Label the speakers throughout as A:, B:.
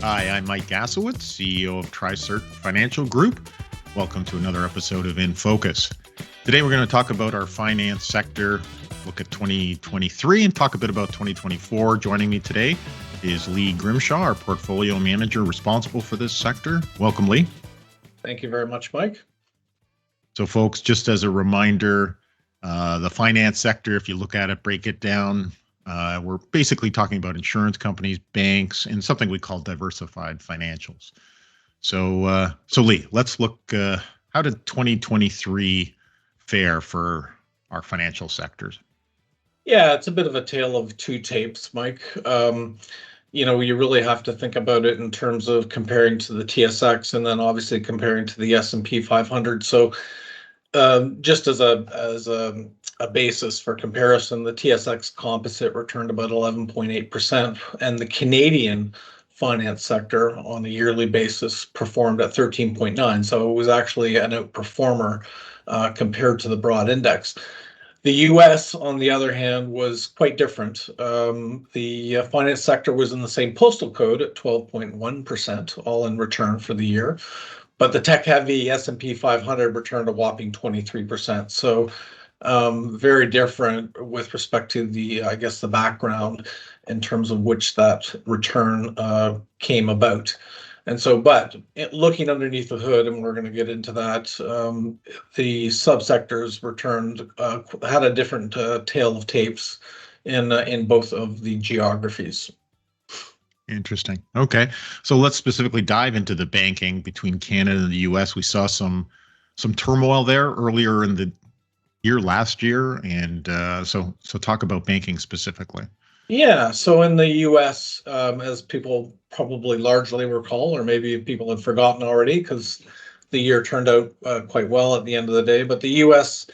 A: Hi, I'm Mike Gassewitz, CEO of TriCert Financial Group. Welcome to another episode of InFocus. Today we're going to talk about our finance sector, look at 2023, and talk a bit about 2024. Joining me today is Lee Grimshaw, our portfolio manager responsible for this sector. Welcome, Lee.
B: Thank you very much, Mike.
A: So folks, just as a reminder, the finance sector, if you look at it, break it down, we're basically talking about insurance companies, banks, and something we call diversified financials. So Lee, let's look, how did 2023 fare for our financial sectors?
B: Yeah, it's a bit of a tale of two tapes, Mike. You really have to think about it in terms of comparing to the TSX and then obviously comparing to the S&P 500. So just as a basis for comparison, the TSX composite returned about 11.8%, and the Canadian finance sector on a yearly basis performed at 13.9%. So it was actually an outperformer compared to the broad index. The US, on the other hand, was quite different. The finance sector was in the same postal code at 12.1%, all in return for the year. But the tech-heavy S&P 500 returned a whopping 23%. So very different with respect to the background in terms of which that return came about. And so, but looking underneath the hood, and we're going to get into that, the subsectors returned, had a different tale of tapes in both of the geographies.
A: Interesting. Okay. So let's specifically dive into the banking between Canada and the US. We saw some turmoil there earlier in the year last year. And so talk about banking specifically.
B: Yeah. So in the US, as people probably largely recall, or maybe people have forgotten already because the year turned out quite well at the end of the day, but the US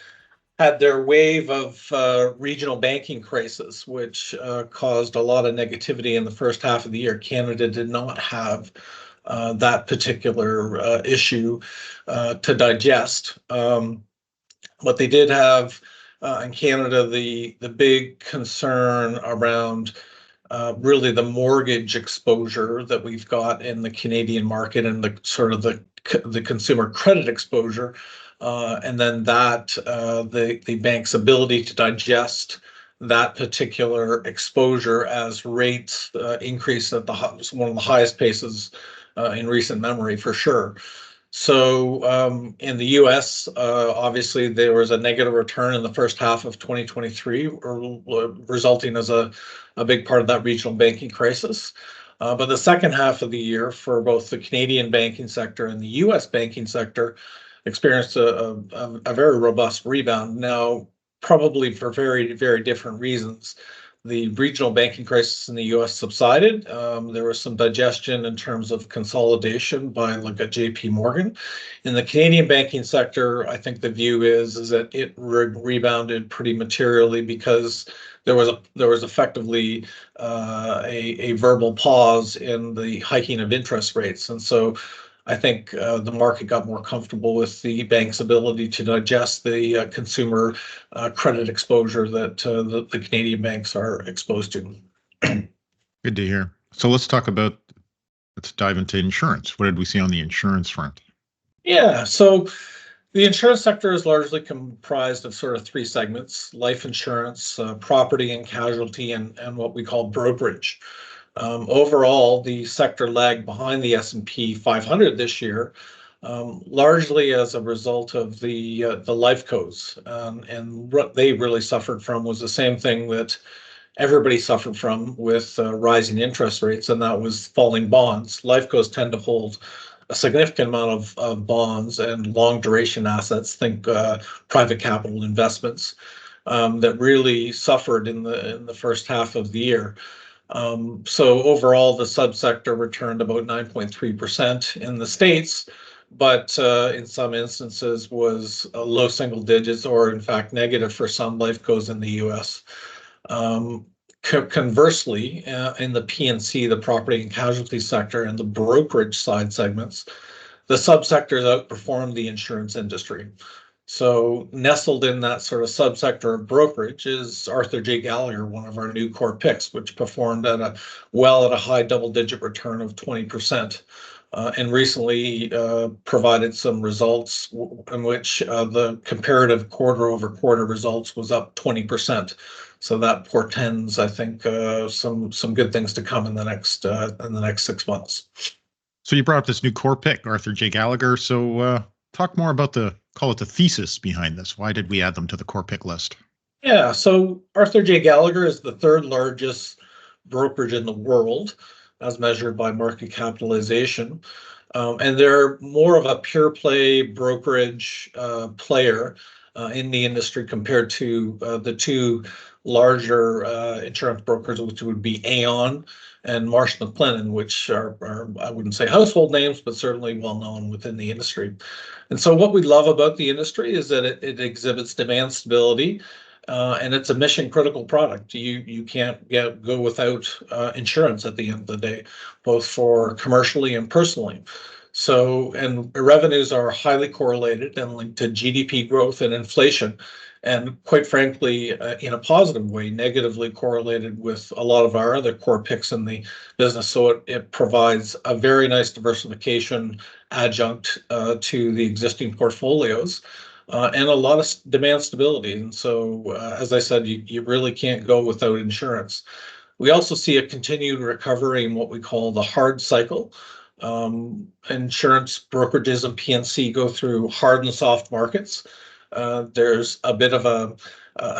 B: had their wave of regional banking crisis, which caused a lot of negativity in the first half of the year. Canada did not have that particular issue to digest. But they did have in Canada the big concern around really the mortgage exposure that we've got in the Canadian market and the sort of the consumer credit exposure. And then that the bank's ability to digest that particular exposure as rates increase at one of the highest paces in recent memory, for sure. So in the US, obviously there was a negative return in the first half of 2023, resulting as a big part of that regional banking crisis. But the second half of the year for both the Canadian banking sector and the US banking sector experienced a very robust rebound. Now, probably for very, very different reasons. The regional banking crisis in the US subsided. There was some digestion in terms of consolidation by like a JP Morgan. In the Canadian banking sector, I think the view is that it rebounded pretty materially because there was effectively a verbal pause in the hiking of interest rates. And so I think the market got more comfortable with the bank's ability to digest the consumer credit exposure that the Canadian banks are exposed to.
A: Good to hear. So let's dive into insurance. What did we see on the insurance front?
B: Yeah, so the insurance sector is largely comprised of sort of three segments: life insurance, property and casualty, and what we call brokerage. Overall, the sector lagged behind the S&P 500 this year, largely as a result of the life cos. And what they really suffered from was the same thing that everybody suffered from with rising interest rates, and that was falling bonds. Life cos tend to hold a significant amount of bonds and long duration assets, think private capital investments, that really suffered in the first half of the year. So overall, the subsector returned about 9.3% in the States, but in some instances was low single digits or in fact negative for some life cos in the US. Conversely, in the P&C, the property and casualty sector, and the brokerage side segments, the subsectors outperformed the insurance industry. So nestled in that sort of subsector of brokerage is Arthur J. Gallagher, one of our new core picks, which performed at a high double-digit return of 20%. And recently provided some results in which the comparative quarter-over-quarter results was up 20%. So that portends, I think, some good things to come in the next 6 months.
A: So you brought up this new core pick, Arthur J. Gallagher. So talk more about the thesis behind this. Why did we add them to the core pick list?
B: Yeah, so Arthur J. Gallagher is the third largest brokerage in the world, as measured by market capitalization. And they're more of a pure play brokerage player in the industry compared to the two larger insurance brokers, which would be Aon and Marsh McLennan, which are I wouldn't say household names, but certainly well known within the industry. And so what we love about the industry is that it exhibits demand stability. And it's a mission critical product. You can't go without insurance at the end of the day, both for commercially and personally. So, and revenues are highly correlated and linked to GDP growth and inflation, and quite frankly, in a positive way, negatively correlated with a lot of our other core picks in the business. So it provides a very nice diversification adjunct to the existing portfolios. And a lot of demand stability. And so, as I said, you really can't go without insurance. We also see a continued recovery in what we call the hard cycle. Insurance brokerages and P&C go through hard and soft markets. There's a bit of a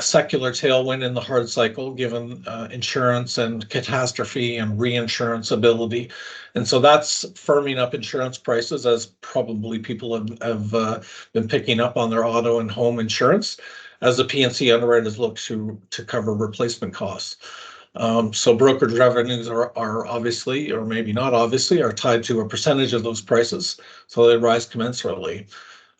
B: secular tailwind in the hard cycle, given insurance and catastrophe and reinsurance ability. And so that's firming up insurance prices, as probably people have been picking up on their auto and home insurance, as the P&C underwriters look to cover replacement costs. So brokerage revenues are obviously, or maybe not obviously, are tied to a percentage of those prices, so they rise commensurately.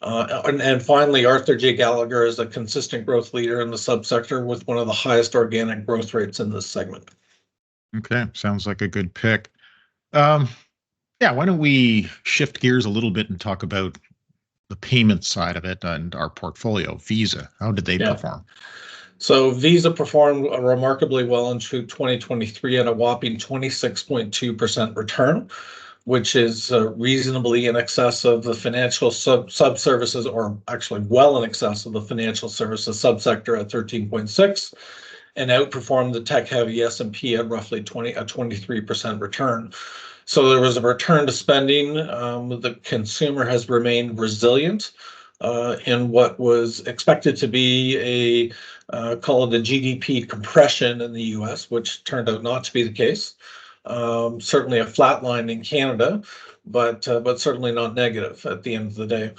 B: And finally, Arthur J. Gallagher is a consistent growth leader in the subsector with one of the highest organic growth rates in this segment.
A: Okay, sounds like a good pick. Yeah, why don't we shift gears a little bit and talk about the payment side of it and our portfolio, Visa. How did they perform?
B: So Visa performed remarkably well in 2023 at a whopping 26.2% return, which is reasonably in excess of the financial sub-services, or actually well in excess of the financial services subsector at 13.6%, and outperformed the tech-heavy S&P at roughly a 23% return. So there was a return to spending. The consumer has remained resilient in what was expected to be call it a GDP compression in the U.S., which turned out not to be the case. Certainly a flat line in Canada, but certainly not negative at the end of the day.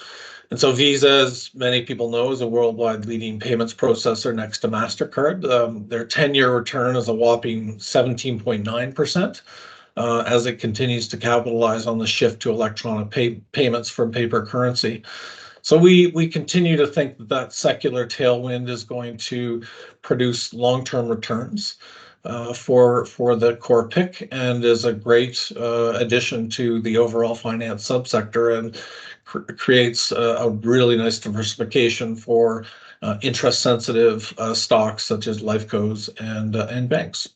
B: And so Visa, as many people know, is a worldwide leading payments processor next to MasterCard. Their 10-year return is a whopping 17.9%. As it continues to capitalize on the shift to electronic payments from paper currency. So we continue to think that secular tailwind is going to produce long-term returns for the core pick, and is a great addition to the overall finance subsector, and creates a really nice diversification for interest-sensitive stocks such as lifecos and banks.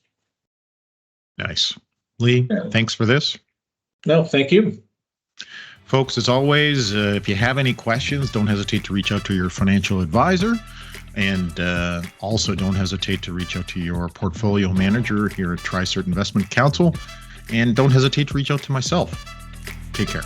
A: Nice. Lee, thanks for this.
B: No, thank you.
A: Folks, as always, if you have any questions, don't hesitate to reach out to your financial advisor. And also don't hesitate to reach out to your portfolio manager here at TriCert Investment Counsel. And don't hesitate to reach out to myself. Take care.